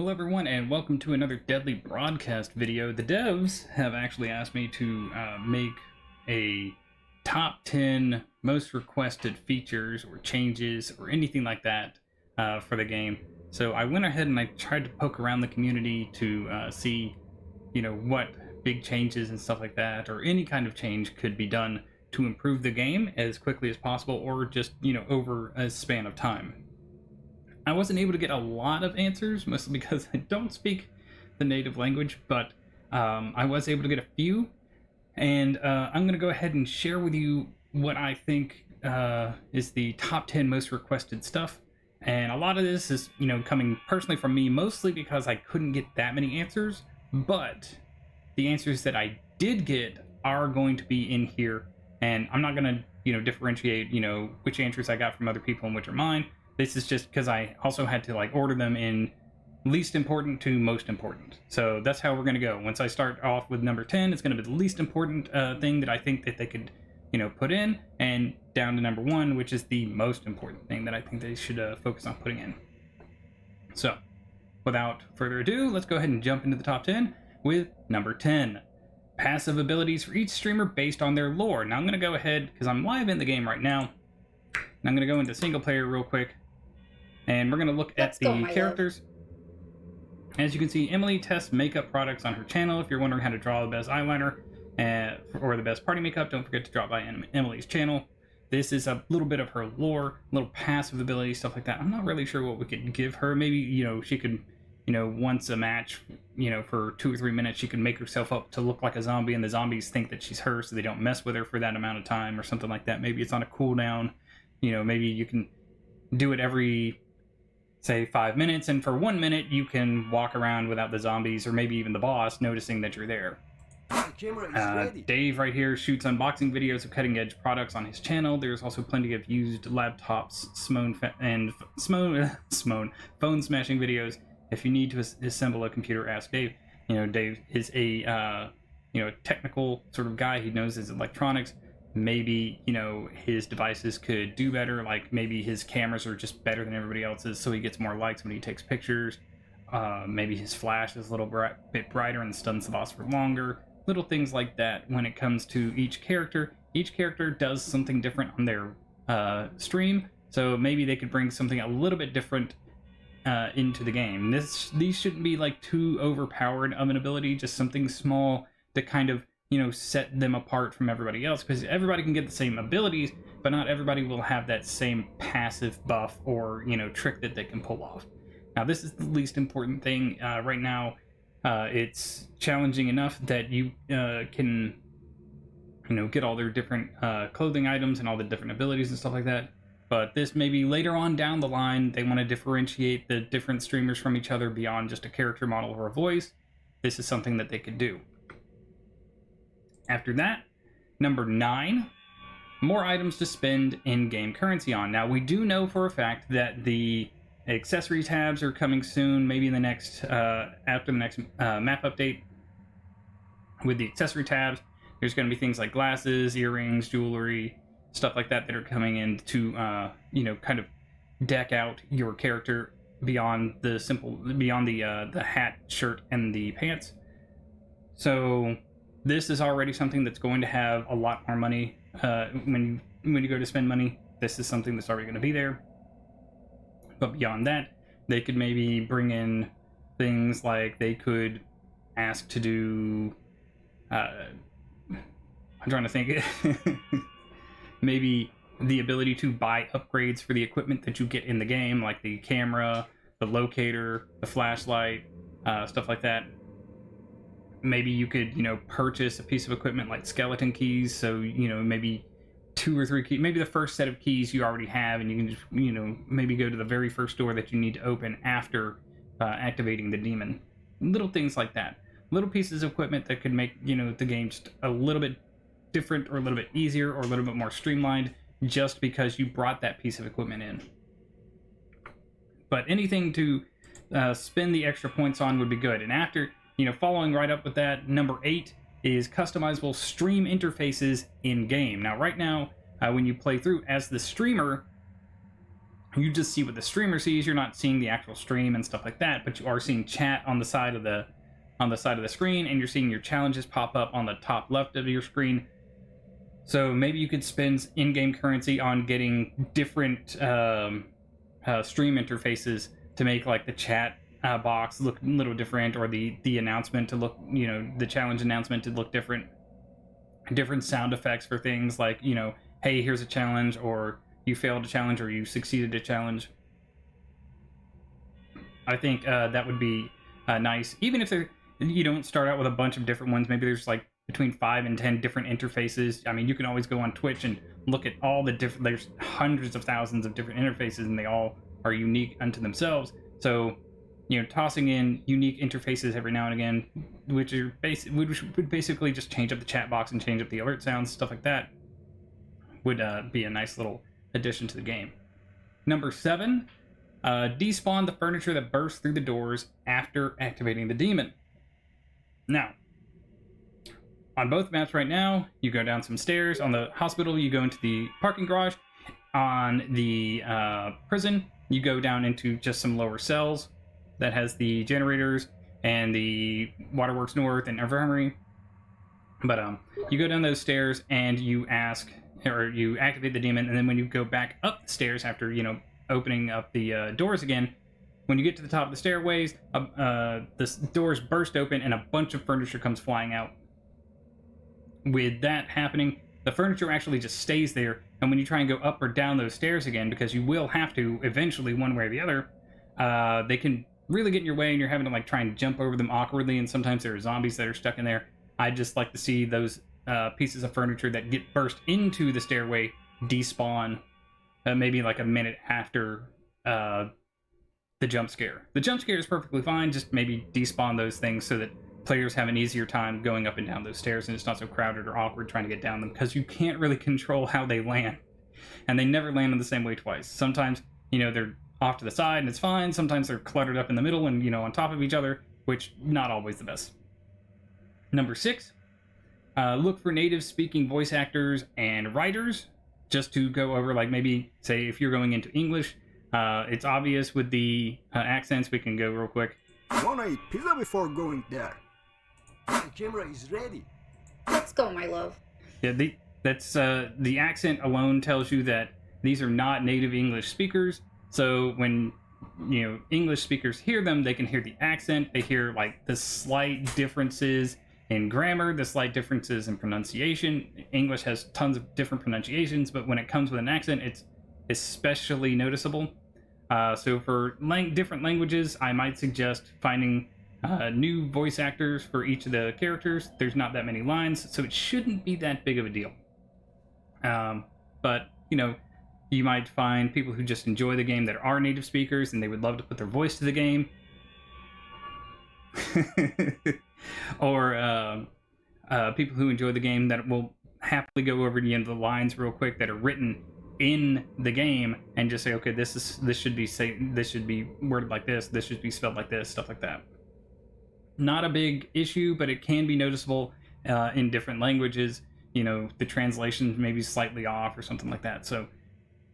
Hello everyone and welcome to another Deadly Broadcast video. The devs have actually asked me to make a top 10 most requested features or changes or anything like that for the game. So I went ahead and I tried to poke around the community to see, what big changes and stuff like that, or any kind of change could be done to improve the game as quickly as possible, or just, over a span of time. I wasn't able to get a lot of answers, mostly because I don't speak the native language, but I was able to get a few, and I'm going to go ahead and share with you what I think is the top 10 most requested stuff. And a lot of this is, coming personally from me, mostly because I couldn't get that many answers, but the answers that I did get are going to be in here, and I'm not going to, differentiate, which answers I got from other people and which are mine. This is just because I also had to order them in least important to most important. So that's how we're going to go. Once I start off with number 10, it's going to be the least important thing that I think that they could, put in, and down to number 1, which is the most important thing that I think they should focus on putting in. So without further ado, let's go ahead and jump into the top 10 with number 10. Passive abilities for each streamer based on their lore. Now I'm going to go ahead, because I'm live in the game right now, and I'm going to go into single player real quick. And we're going to look at the characters. As you can see, Emily tests makeup products on her channel. If you're wondering how to draw the best eyeliner or the best party makeup, don't forget to drop by Emily's channel. This is a little bit of her lore, little passive ability, stuff like that. I'm not really sure what we could give her. Maybe, she could, once a match, for 2 or 3 minutes, she could make herself up to look like a zombie, and the zombies think that she's her, so they don't mess with her for that amount of time or something like that. Maybe it's on a cooldown. Maybe you can do it every, say, 5 minutes, and for 1 minute you can walk around without the zombies or maybe even the boss noticing that you're there. Dave right here shoots unboxing videos of cutting-edge products on his channel. There's also plenty of used laptops, phone smashing videos. If you need to assemble a computer, ask Dave. Dave is a technical sort of guy. He knows his electronics. Maybe, his devices could do better, like maybe his cameras are just better than everybody else's, so he gets more likes when he takes pictures. Maybe his flash is a little bit brighter and stuns the boss for longer. Little things like that when it comes to each character. Each character does something different on their stream, so maybe they could bring something a little bit different into the game. These shouldn't be too overpowered of an ability, just something small to kind of set them apart from everybody else, because everybody can get the same abilities, but not everybody will have that same passive buff or, trick that they can pull off. Now, this is the least important thing right now. It's challenging enough that you can, get all their different clothing items and all the different abilities and stuff like that. But this maybe later on down the line, they want to differentiate the different streamers from each other beyond just a character model or a voice. This is something that they could do. After that, number 9, more items to spend in-game currency on. Now, we do know for a fact that the accessory tabs are coming soon, maybe in the next, after the next map update. With the accessory tabs, there's going to be things like glasses, earrings, jewelry, stuff like that are coming in to, kind of deck out your character beyond the hat, shirt, and the pants. So this is already something that's going to have a lot more money when you go to spend money. This is something that's already going to be there. But beyond that, they could maybe bring in things like they could ask to do... I'm trying to think. Maybe the ability to buy upgrades for the equipment that you get in the game, like the camera, the locator, the flashlight, stuff like that. Maybe you could, purchase a piece of equipment like skeleton keys. So, maybe 2 or 3 keys. Maybe the first set of keys you already have, and you can just, maybe go to the very first door that you need to open after activating the demon. Little things like that. Little pieces of equipment that could make, the game just a little bit different or a little bit easier or a little bit more streamlined just because you brought that piece of equipment in. But anything to spend the extra points on would be good. And after... following right up with that, number 8 is customizable stream interfaces in-game. Now, right now, when you play through as the streamer, you just see what the streamer sees. You're not seeing the actual stream and stuff like that, but you are seeing chat on the side of the screen, and you're seeing your challenges pop up on the top left of your screen. So maybe you could spend in-game currency on getting different stream interfaces to make like the chat box look a little different, or the announcement to look, the challenge announcement to look different. Different sound effects for things like, hey, here's a challenge, or you failed a challenge, or you succeeded a challenge. I think that would be nice. Even if you don't start out with a bunch of different ones, maybe there's like between 5 and 10 different interfaces. I mean, you can always go on Twitch and look at all the different, there's hundreds of thousands of different interfaces, and they all are unique unto themselves. So, tossing in unique interfaces every now and again, which would basically just change up the chat box and change up the alert sounds, stuff like that, would be a nice little addition to the game. Number 7, despawn the furniture that bursts through the doors after activating the demon. Now, on both maps right now, you go down some stairs. On the hospital, you go into the parking garage. On the prison, you go down into just some lower cells that has the generators and the Waterworks North and Infirmary. But you go down those stairs and you you activate the demon, and then when you go back up the stairs after, opening up the doors again, when you get to the top of the stairways, the doors burst open and a bunch of furniture comes flying out. With that happening, the furniture actually just stays there, and when you try and go up or down those stairs again, because you will have to eventually one way or the other, they can really get in your way, and you're having to like try and jump over them awkwardly, and sometimes there are zombies that are stuck in there. I'd just like to see those pieces of furniture that get burst into the stairway despawn maybe like a minute after the jump scare. The jump scare is perfectly fine, just maybe despawn those things so that players have an easier time going up and down those stairs, and it's not so crowded or awkward trying to get down them, because you can't really control how they land. And they never land in the same way twice. Sometimes, they're off to the side and it's fine. Sometimes they're cluttered up in the middle and, on top of each other, which not always the best. Number 6, look for native speaking voice actors and writers, just to go over, like maybe say if you're going into English, it's obvious with the accents. We can go real quick. Wanna eat pizza before going there? The camera is ready. Let's go, my love. Yeah, the accent alone tells you that these are not native English speakers. So when English speakers hear them, they can hear the accent. They hear like the slight differences in grammar, the slight differences in pronunciation. English has tons of different pronunciations, but when it comes with an accent, it's especially noticeable. So for different languages, I might suggest finding new voice actors for each of the characters. There's not that many lines, so it shouldn't be that big of a deal. But, you might find people who just enjoy the game that are native speakers, and they would love to put their voice to the game. Or people who enjoy the game that will happily go over the end of the lines real quick that are written in the game and just say, okay, this should be worded like this should be spelled like this, stuff like that. Not a big issue, but it can be noticeable in different languages. The translation may be slightly off or something like that. So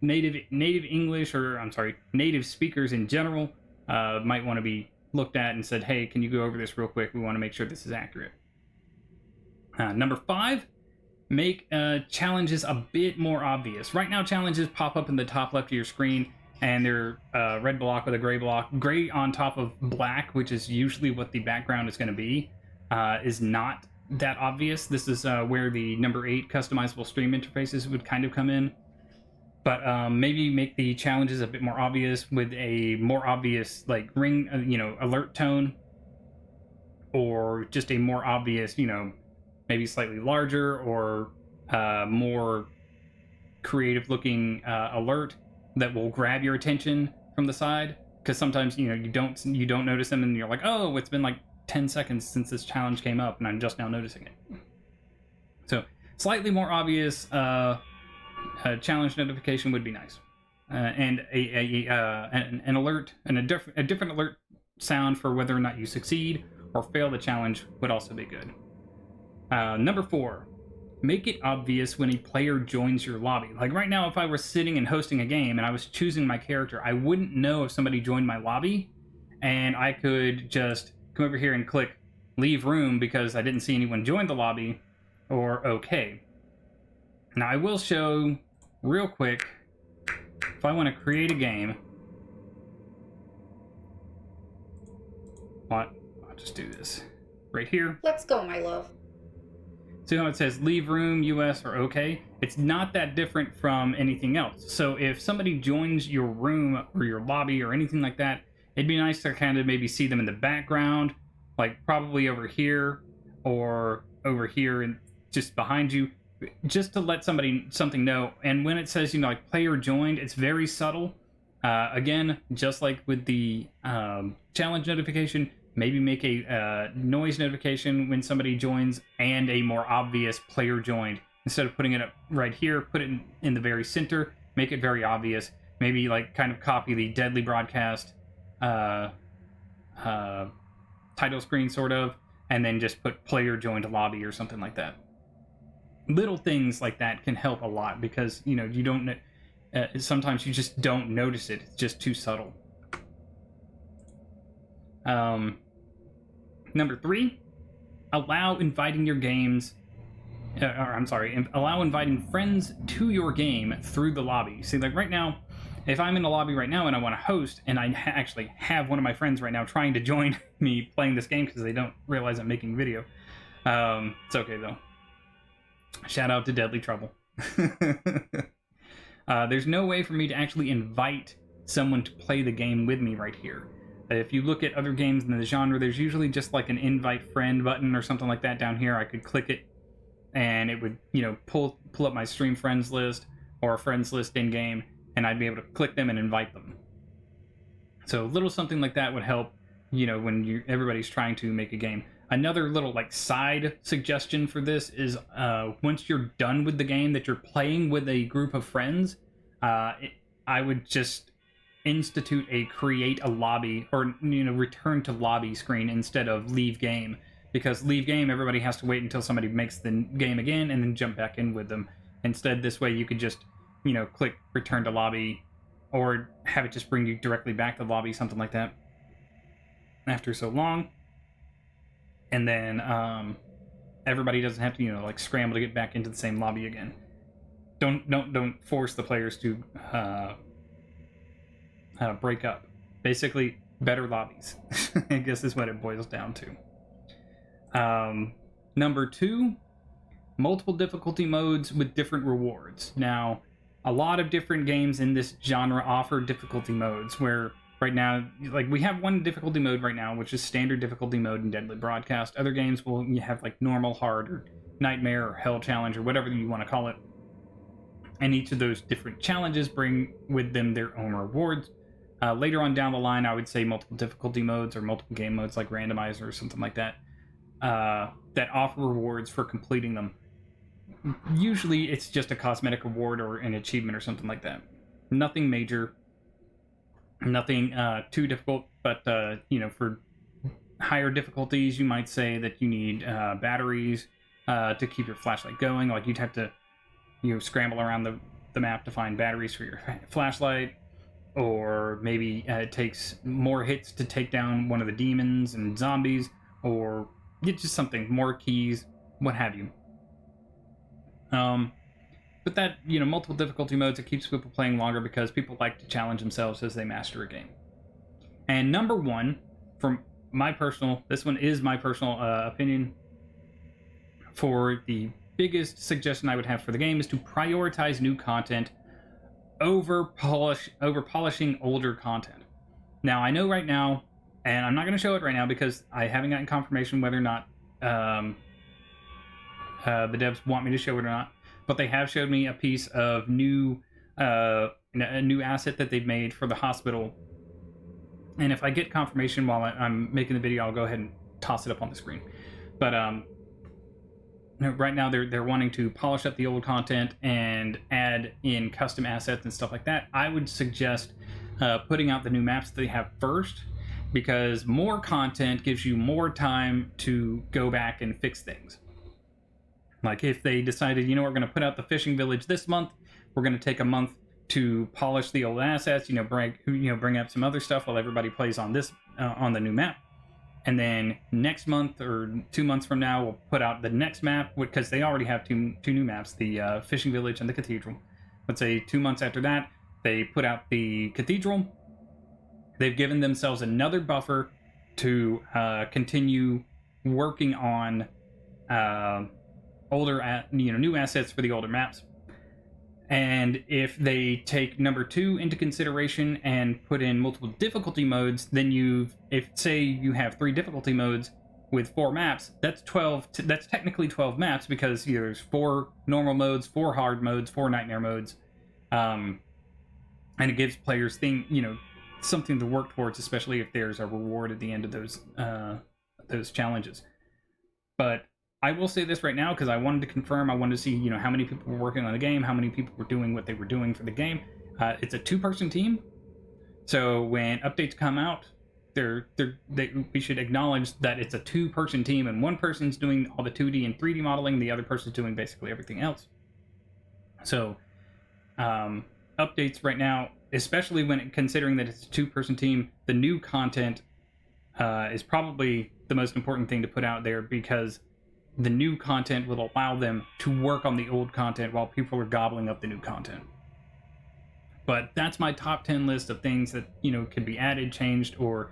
native English, or native speakers in general might want to be looked at and said, hey, can you go over this real quick? We want to make sure this is accurate. Number 5, make challenges a bit more obvious. Right now, challenges pop up in the top left of your screen, and they're red block with a gray block. Gray on top of black, which is usually what the background is going to be, is not that obvious. This is where the number 8 customizable stream interfaces would kind of come in. But maybe make the challenges a bit more obvious with a more obvious like ring, alert tone, or just a more obvious, maybe slightly larger or more creative looking alert that will grab your attention from the side. Because sometimes you don't notice them, and you're like, oh, it's been like 10 seconds since this challenge came up, and I'm just now noticing it. So slightly more obvious. Challenge notification would be nice, and an alert and a different alert sound for whether or not you succeed or fail the challenge would also be good. Number 4, make it obvious when a player joins your lobby. Like right now, if I was sitting and hosting a game and I was choosing my character, I wouldn't know if somebody joined my lobby, and I could just come over here and click leave room because I didn't see anyone join the lobby, or okay. Now I will show real quick, if I want to create a game, I'll just do this right here. Let's go, my love. So how it says leave room, US, or OK? It's not that different from anything else. So if somebody joins your room or your lobby or anything like that, it'd be nice to kind of maybe see them in the background, like probably over here or over here and just behind you, just to let something know. And when it says, like player joined, it's very subtle. Again, just like with the challenge notification, maybe make a noise notification when somebody joins and a more obvious player joined. Instead of putting it up right here, put it in the very center, make it very obvious. Maybe like kind of copy the Deadly Broadcast title screen sort of, and then just put player joined lobby or something like that. Little things like that can help a lot because, you don't, sometimes you just don't notice it. It's just too subtle. Number 3, allow inviting friends to your game through the lobby. See, like right now, if I'm in a lobby right now and I want to host, and I actually have one of my friends right now trying to join me playing this game because they don't realize I'm making video. It's okay though. Shout out to Deadly Trouble. There's no way for me to actually invite someone to play the game with me right here. If you look at other games in the genre, there's usually just like an invite friend button or something like that down here. I could click it and it would, pull up my stream friends list or a friends list in game, and I'd be able to click them and invite them. So a little something like that would help, when everybody's trying to make a game. Another little like side suggestion for this is once you're done with the game that you're playing with a group of friends, I would just institute a create a lobby or return to lobby screen instead of leave game, because leave game everybody has to wait until somebody makes the game again and then jump back in with them. Instead, this way you could just click return to lobby, or have it just bring you directly back to the lobby, something like that, after so long. And then everybody doesn't have to like scramble to get back into the same lobby again. Don't force the players to break up. Basically, better lobbies, I guess is what it boils down to. Number 2, multiple difficulty modes with different rewards. Now, a lot of different games in this genre offer difficulty modes where right now, like we have one difficulty mode right now, which is standard difficulty mode in Deadly Broadcast. Other games will have like normal, hard, or nightmare, or hell challenge, or whatever you want to call it. And each of those different challenges bring with them their own rewards. Later on down the line, I would say multiple difficulty modes or multiple game modes like randomizer or something like that, that offer rewards for completing them. Usually it's just a cosmetic reward or an achievement or something like that. Nothing major, nothing too difficult, but for higher difficulties, you might say that you need batteries to keep your flashlight going. Like you'd have to scramble around the map to find batteries for your flashlight. Or maybe it takes more hits to take down one of the demons and zombies, or get just something, more keys, what have you. But that, multiple difficulty modes, it keeps people playing longer because people like to challenge themselves as they master a game. And number 1, from this one is my personal opinion, for the biggest suggestion I would have for the game is to prioritize new content over polishing older content. Now, I know right now, and I'm not going to show it right now because I haven't gotten confirmation whether or not the devs want me to show it or not, but they have showed me a piece of a new asset that they've made for the hospital. And if I get confirmation while I'm making the video, I'll go ahead and toss it up on the screen. But right now they're wanting to polish up the old content and add in custom assets and stuff like that. I would suggest putting out the new maps that they have first, because more content gives you more time to go back and fix things. Like if they decided, you know, we're going to put out the fishing village this month, we're going to take a month to polish the old assets, bring up some other stuff while everybody plays on this on the new map. And then next month or 2 months from now, we'll put out the next map, because they already have two new maps, the fishing village and the cathedral. Let's say 2 months after that, they put out the cathedral. They've given themselves another buffer to continue working on new assets for the older maps. And if they take number 2 into consideration and put in multiple difficulty modes, then if say you have 3 difficulty modes with 4 maps, that's 12. That's technically 12 maps, because there's 4 normal modes, 4 hard modes, 4 nightmare modes, and it gives players something to work towards, especially if there's a reward at the end of those challenges. But I will say this right now, because I wanted to confirm. I wanted to see, how many people were working on the game, how many people were doing what they were doing for the game. It's a 2-person team, so when updates come out, we should acknowledge that it's a 2-person team, and one person's doing all the 2D and 3D modeling, the other person's doing basically everything else. So, updates right now, especially considering that it's a 2-person team, the new content is probably the most important thing to put out there, because the new content will allow them to work on the old content while people are gobbling up the new content. But that's my top 10 list of things that, could be added, changed, or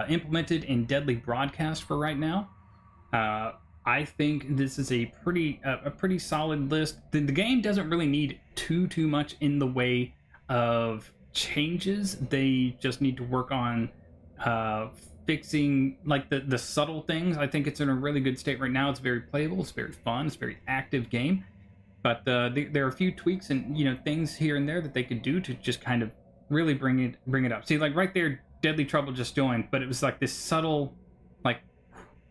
implemented in Deadly Broadcast for right now. I think this is a pretty solid list. The game doesn't really need too much in the way of changes. They just need to work on fixing like the subtle things. I think it's in a really good state right now. It's very playable, it's very fun, it's a very active game. But there are a few tweaks and things here and there that they could do to just kind of really bring it up. See, like right there, Deadly Trouble just joined, but it was like this subtle, like,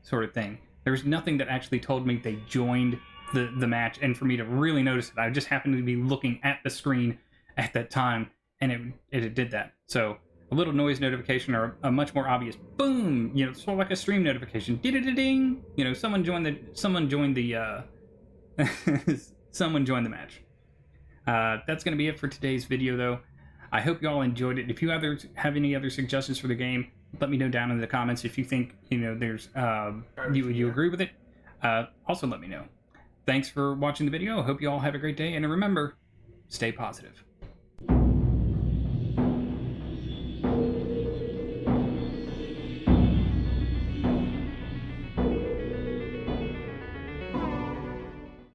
sort of thing. There was nothing that actually told me they joined the match, and for me to really notice it, I just happened to be looking at the screen at that time, and it did that. So a little noise notification, or a much more obvious boom, sort of like a stream notification, ding, someone joined the someone joined the match. That's going to be it for today's video, though. I hope you all enjoyed it. If you have any other suggestions for the game, let me know down in the comments. If you think there's you agree with it, also let me know. Thanks for watching the video. I hope you all have a great day, and remember, stay positive.